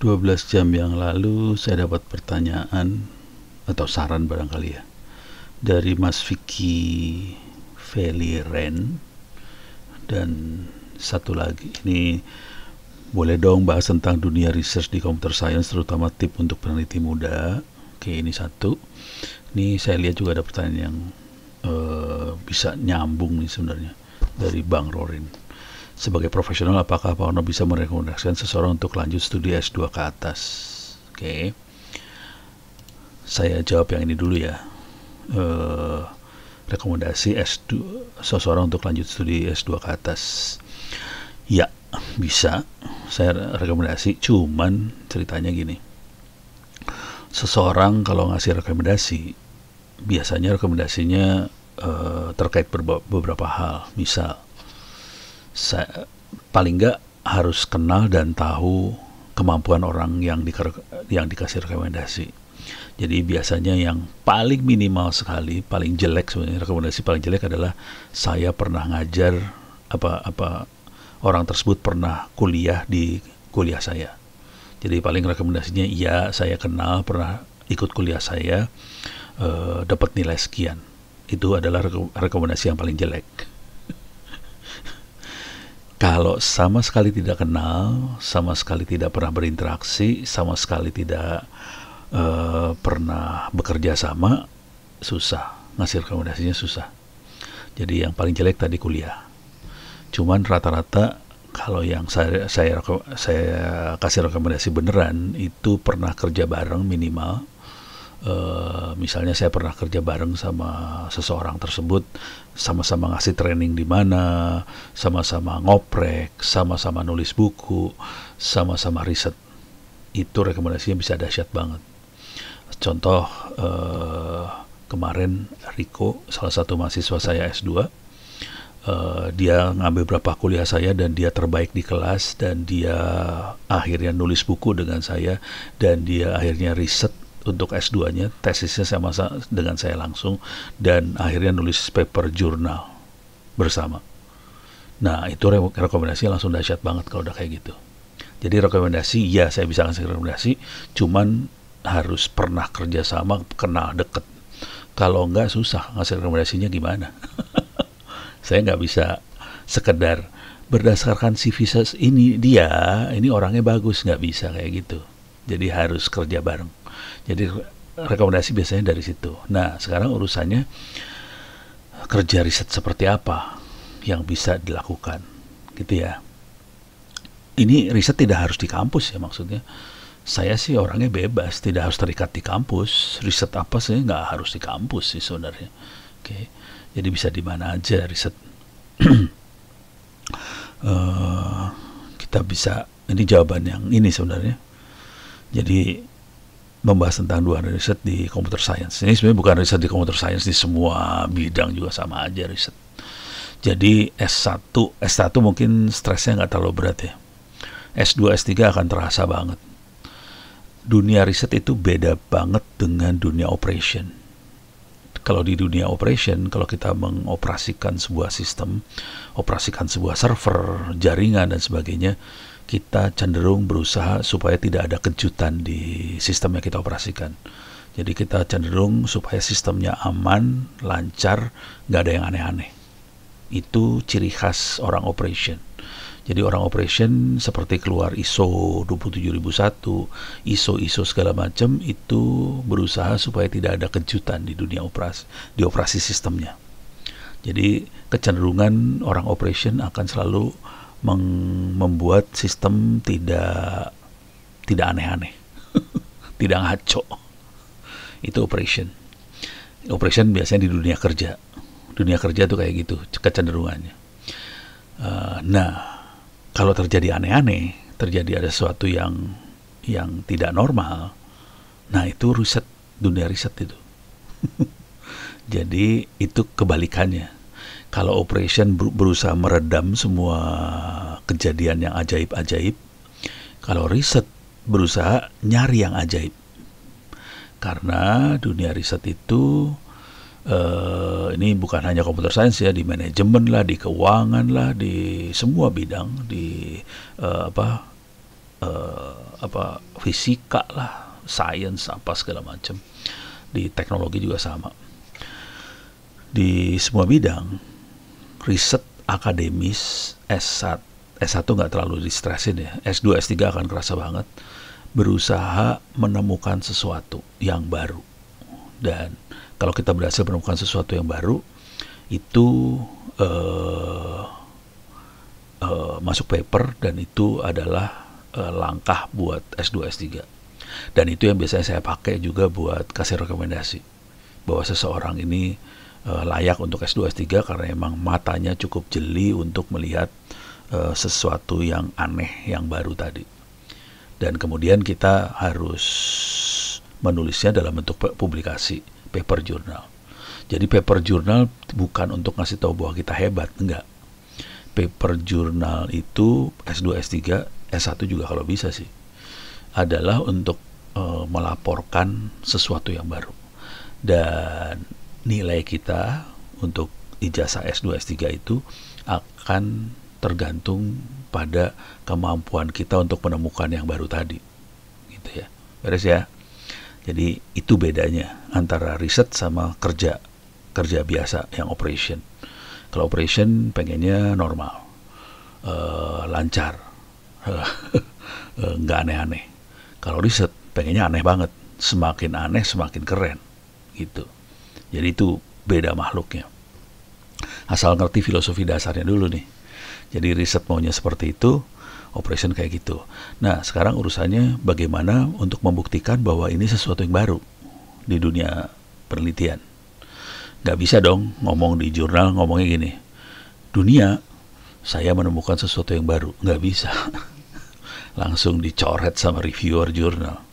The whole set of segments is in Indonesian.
12 jam yang lalu saya dapat pertanyaan atau saran barangkali ya dari Mas Vicky Feliren, dan satu lagi ini, boleh dong bahas tentang dunia research di computer science terutama tip untuk peneliti muda. Oke, ini satu. Ini saya lihat juga ada pertanyaan yang bisa nyambung nih sebenarnya dari Bang Rorin. Sebagai profesional, apakah Pak Ono bisa merekomendasikan seseorang untuk lanjut studi S2 ke atas? Oke. Saya jawab yang ini dulu ya. Rekomendasi S2 seseorang untuk lanjut studi S2 ke atas. Ya, bisa. Saya rekomendasi, cuman ceritanya gini. Seseorang kalau ngasih rekomendasi, biasanya rekomendasinya terkait beberapa hal. Misal, saya paling nggak harus kenal dan tahu kemampuan orang yang dikasih rekomendasi. Jadi biasanya yang paling minimal sekali, paling jelek sebenarnya, rekomendasi paling jelek adalah saya pernah ngajar, orang tersebut pernah kuliah di kuliah saya. Jadi paling rekomendasinya, iya saya kenal, pernah ikut kuliah saya, dapat nilai sekian. Itu adalah rekomendasi yang paling jelek. Kalau sama sekali tidak kenal, sama sekali tidak pernah berinteraksi, sama sekali tidak pernah bekerja sama, susah. Ngasih rekomendasinya susah. Jadi yang paling jelek tadi kuliah. Cuman rata-rata kalau yang saya kasih rekomendasi beneran, itu pernah kerja bareng minimal. Misalnya saya pernah kerja bareng sama seseorang tersebut, sama-sama ngasih training di mana, sama-sama ngoprek, sama-sama nulis buku, sama-sama riset. Itu rekomendasinya bisa dahsyat banget. Contoh, kemarin Riko, salah satu mahasiswa saya S2, dia ngambil beberapa kuliah saya dan dia terbaik di kelas, dan dia akhirnya nulis buku dengan saya, dan dia akhirnya riset untuk S2-nya, tesisnya sama dengan saya langsung, dan akhirnya nulis paper jurnal bersama. Nah, itu rekomendasi langsung dahsyat banget kalau udah kayak gitu. Jadi rekomendasi, ya saya bisa ngasih rekomendasi, cuman harus pernah kerja sama, kenal deket. Kalau enggak, susah ngasih rekomendasinya gimana. Saya nggak bisa sekedar berdasarkan CV ini orangnya bagus, nggak bisa kayak gitu. Jadi harus kerja bareng. Jadi rekomendasi biasanya dari situ. Nah, sekarang urusannya kerja riset seperti apa yang bisa dilakukan, gitu ya. Ini riset tidak harus di kampus ya, maksudnya. Saya sih orangnya bebas, tidak harus terikat di kampus. Riset apa sih nggak harus di kampus sih sebenarnya. Oke, jadi bisa di mana aja riset. Kita bisa, ini jawaban yang ini sebenarnya. Jadi membahas tentang dua riset di computer science. Ini sebenarnya bukan riset di computer science, di semua bidang juga sama aja riset. Jadi S1 mungkin stresnya nggak terlalu berat ya. S2, S3 akan terasa banget. Dunia riset itu beda banget dengan dunia operation. Kalau di dunia operation, kalau kita mengoperasikan sebuah sistem, operasikan sebuah server, jaringan dan sebagainya, kita cenderung berusaha supaya tidak ada kejutan di sistem yang kita operasikan. Jadi kita cenderung supaya sistemnya aman, lancar, nggak ada yang aneh-aneh. Itu ciri khas orang operation. Jadi orang operation seperti keluar ISO 27001, ISO segala macam, itu berusaha supaya tidak ada kejutan di dunia operasi sistemnya. Jadi kecenderungan orang operation akan selalu membuat sistem tidak aneh-aneh, tidak ngaco. Itu operation. Operation biasanya di dunia kerja. Dunia kerja tuh kayak gitu kecenderungannya. Nah, kalau terjadi aneh-aneh, terjadi ada sesuatu yang tidak normal, nah itu dunia riset itu. Jadi itu kebalikannya. Kalau operation berusaha meredam semua kejadian yang ajaib-ajaib, kalau riset berusaha nyari yang ajaib. Karena dunia riset itu ini bukan hanya computer science ya, di manajemen lah, di keuangan lah, di semua bidang, di fisika lah, sains apa segala macam. Di teknologi juga sama. Di semua bidang, riset akademis S1 nggak terlalu distresin ya. S2, S3 akan kerasa banget. Berusaha menemukan sesuatu yang baru. Dan kalau kita berhasil menemukan sesuatu yang baru, itu masuk paper, dan itu adalah langkah buat S2, S3. Dan itu yang biasanya saya pakai juga buat kasih rekomendasi bahwa seseorang ini layak untuk S2, S3 karena emang matanya cukup jeli untuk melihat sesuatu yang aneh, yang baru tadi. Dan kemudian kita harus menulisnya dalam bentuk publikasi, paper journal. Jadi paper journal bukan untuk ngasih tahu bahwa kita hebat, enggak. Paper journal itu S2, S3, S1 juga kalau bisa sih, adalah untuk melaporkan sesuatu yang baru. Dan nilai kita untuk ijazah S2, S3 itu akan tergantung pada kemampuan kita untuk menemukan yang baru tadi. Gitu ya. Beres ya? Jadi itu bedanya antara riset sama kerja biasa yang operation. Kalau operation pengennya normal, lancar, nggak aneh-aneh. Kalau riset pengennya aneh banget, semakin aneh semakin keren, gitu. Jadi itu beda makhluknya. Asal ngerti filosofi dasarnya dulu nih. Jadi riset maunya seperti itu, operation kayak gitu. Nah sekarang urusannya bagaimana untuk membuktikan bahwa ini sesuatu yang baru di dunia penelitian. Gak bisa dong ngomong di jurnal ngomongnya gini, dunia saya menemukan sesuatu yang baru. Gak bisa. Langsung dicoret sama reviewer jurnal.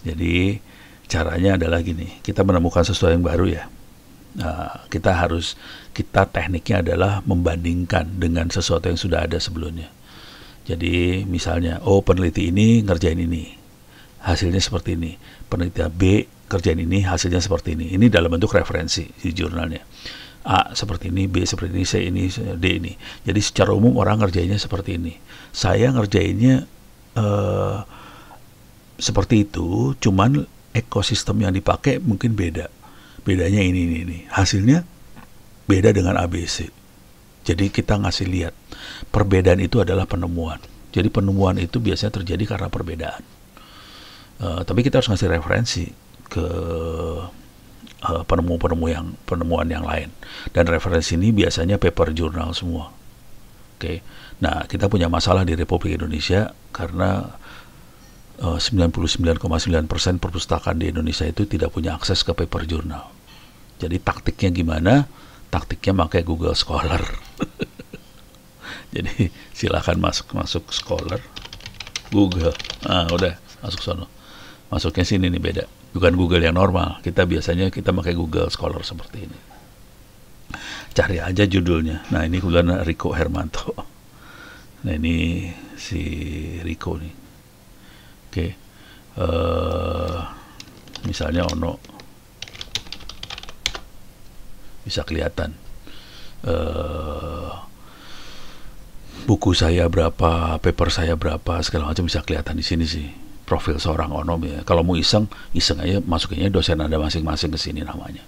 Jadi caranya adalah gini, kita menemukan sesuatu yang baru ya. Nah, kita tekniknya adalah membandingkan dengan sesuatu yang sudah ada sebelumnya. Jadi misalnya, peneliti ini ngerjain ini, hasilnya seperti ini. Peneliti B kerjain ini, hasilnya seperti ini. Ini dalam bentuk referensi di jurnalnya. A seperti ini, B seperti ini, C ini, D ini. Jadi secara umum orang ngerjainnya seperti ini. Saya ngerjainnya seperti itu, cuman ekosistem yang dipakai mungkin beda. Bedanya ini. Hasilnya beda dengan ABC. Jadi kita ngasih lihat, perbedaan itu adalah penemuan. Jadi penemuan itu biasanya terjadi karena perbedaan. Tapi kita harus ngasih referensi ke penemuan yang lain. Dan referensi ini biasanya paper journal semua. Oke. Nah, kita punya masalah di Republik Indonesia karena 99,9% perpustakaan di Indonesia itu tidak punya akses ke paper journal. Jadi taktiknya gimana? Taktiknya pakai Google Scholar. Jadi silakan masuk Scholar, Google. Udah masuk sono. Masuknya sini nih beda. Bukan Google yang normal. Kita pakai Google Scholar seperti ini. Cari aja judulnya. Nah ini kebetulan Riko Hermanto. Nah ini si Riko nih. Oke. Misalnya Ono. Bisa kelihatan. Buku saya berapa, paper saya berapa, segala macam bisa kelihatan di sini sih. Profil seorang Ono ya. Kalau mau iseng aja masukinnya dosen Anda masing-masing ke sini namanya.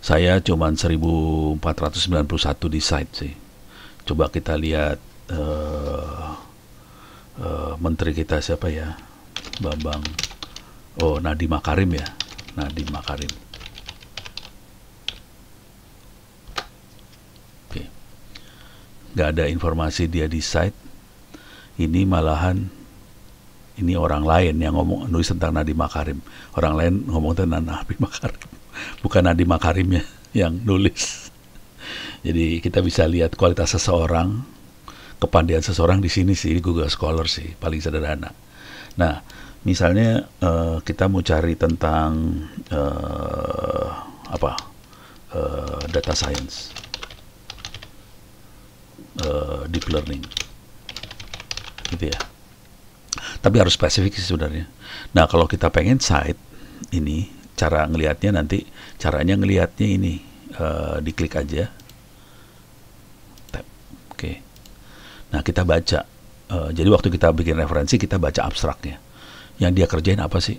Saya cuman 1491 di site sih. Coba kita lihat menteri kita siapa ya? Bambang. Nadiem Makarim ya. Nadiem Makarim. Oke. Gak ada informasi dia di site. Ini malahan ini orang lain yang nulis tentang Nadiem Makarim. Orang lain ngomong tentang Nadiem Makarim. Bukan Nadiem Makarimnya yang nulis. Jadi kita bisa lihat kualitas seseorang, kepandian seseorang di sini sih, di Google Scholar sih, paling sederhana. Nah, misalnya kita mau cari tentang data science, deep learning, gitu ya. Tapi harus spesifik sih sebenarnya. Nah, kalau kita pengen site ini, caranya ngelihatnya ini, diklik aja, tab, oke. Nah, kita baca. Jadi waktu kita bikin referensi, kita baca abstraknya. yang dia kerjain apa sih.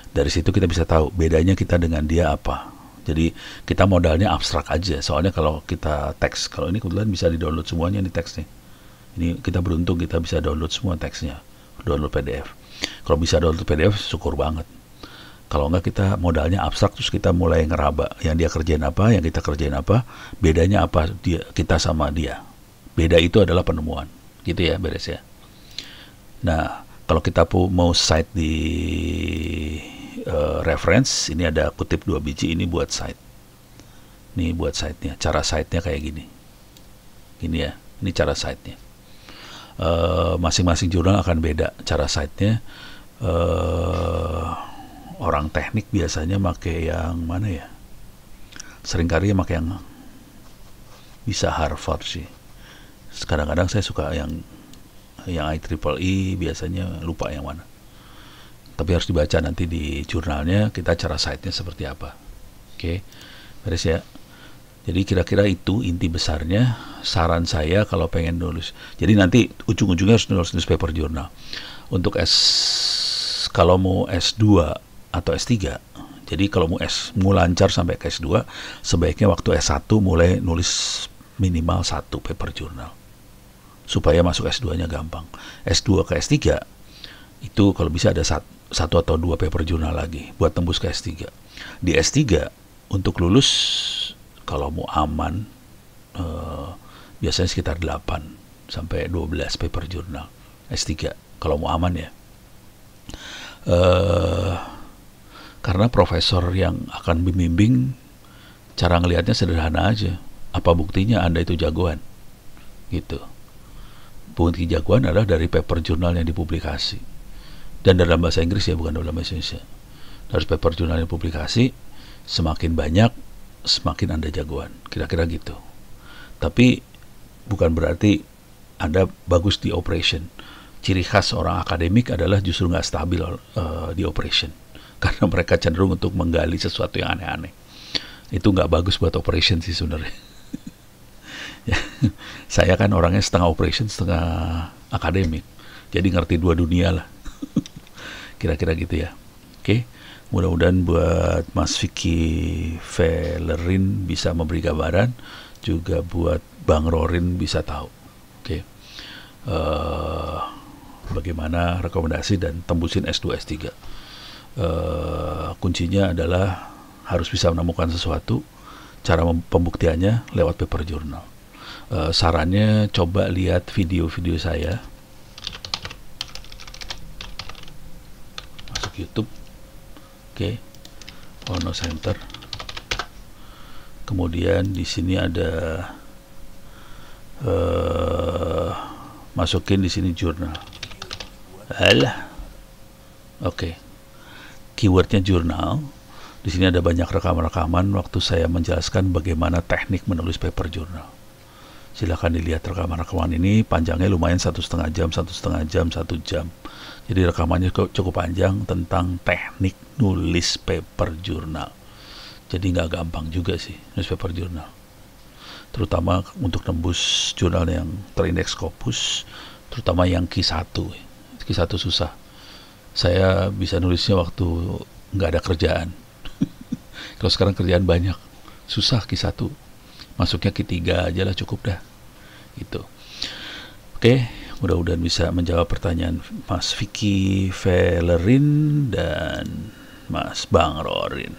Dari situ kita bisa tahu bedanya kita dengan dia apa. Jadi kita modalnya abstrak aja. Soalnya kalau kita teks, kalau ini kebetulan bisa di-download semuanya nih teksnya. Ini kita beruntung kita bisa download semua teksnya, download PDF. Kalau bisa download PDF syukur banget. Kalau enggak kita modalnya abstrak, terus kita mulai ngeraba yang dia kerjain apa, yang kita kerjain apa, bedanya apa dia kita sama dia. Beda itu adalah penemuan. Gitu ya, beres ya. Nah, kalau kita mau cite di reference, ini ada kutip 2 biji, ini buat cite. Ini buat cite-nya. Cara cite-nya kayak gini. Gini ya, ini cara cite-nya. Masing-masing jurnal akan beda cara cite-nya. Orang teknik biasanya pakai yang mana ya? Seringkali pakai yang bisa Harvard sih. Kadang-kadang saya suka yang IEEE, biasanya lupa yang mana. Tapi harus dibaca nanti di jurnalnya, kita cara cite-nya seperti apa. Oke, beres ya. Jadi kira-kira itu inti besarnya. Saran saya kalau pengen nulis, jadi nanti ujung-ujungnya harus nulis paper jurnal. Untuk kalau mau S2 atau S3, jadi kalau mau lancar sampai ke S2, sebaiknya waktu S1 mulai nulis minimal 1 paper jurnal, supaya masuk S2-nya gampang. S2 ke S3, itu kalau bisa ada 1 atau 2 paper jurnal lagi, buat tembus ke S3. Di S3, untuk lulus, kalau mau aman, biasanya sekitar 8 sampai 12 paper jurnal. S3, kalau mau aman ya. Karena profesor yang akan membimbing, cara ngelihatnya sederhana aja. Apa buktinya Anda itu jagoan? Gitu. Bukti jagoan adalah dari paper jurnal yang dipublikasi. Dan dalam bahasa Inggris ya, bukan dalam bahasa Indonesia. Dari paper jurnal yang dipublikasi, semakin banyak, semakin Anda jagoan. Kira-kira gitu. Tapi bukan berarti Anda bagus di operation. Ciri khas orang akademik adalah justru nggak stabil di operation. Karena mereka cenderung untuk menggali sesuatu yang aneh-aneh. Itu nggak bagus buat operation sih sebenarnya. Ya, saya kan orangnya setengah operation, setengah akademik. Jadi ngerti dua dunia lah. Kira-kira gitu ya. Oke, mudah-mudahan buat Mas Vicky Vellerin bisa memberi gambaran, juga buat Bang Rorin bisa tahu. Oke, bagaimana rekomendasi dan tembusin S2, S3. Kuncinya adalah harus bisa menemukan sesuatu. Cara pembuktiannya lewat paper jurnal. Sarannya coba lihat video-video saya. Masuk YouTube. Oke. Ono Center. Kemudian di sini ada masukin di sini jurnal. Alah. Oke. Keywordnya jurnal. Di sini ada banyak rekaman-rekaman waktu saya menjelaskan bagaimana teknik menulis paper jurnal. Silahkan dilihat rekaman-rekaman ini, panjangnya lumayan 1,5 jam, 1,5 jam, 1 jam. Jadi rekamannya cukup panjang tentang teknik nulis paper jurnal. Jadi nggak gampang juga sih nulis paper jurnal. Terutama untuk tembus jurnal yang terindeks Scopus, terutama yang Q1. Q1 susah. Saya bisa nulisnya waktu nggak ada kerjaan. Kalau sekarang kerjaan banyak, susah Q1. Masuknya Q3 aja lah cukup dah. Gitu. Oke, mudah-mudahan bisa menjawab pertanyaan Mas Vicky Vellerin dan Mas Bang Rorin.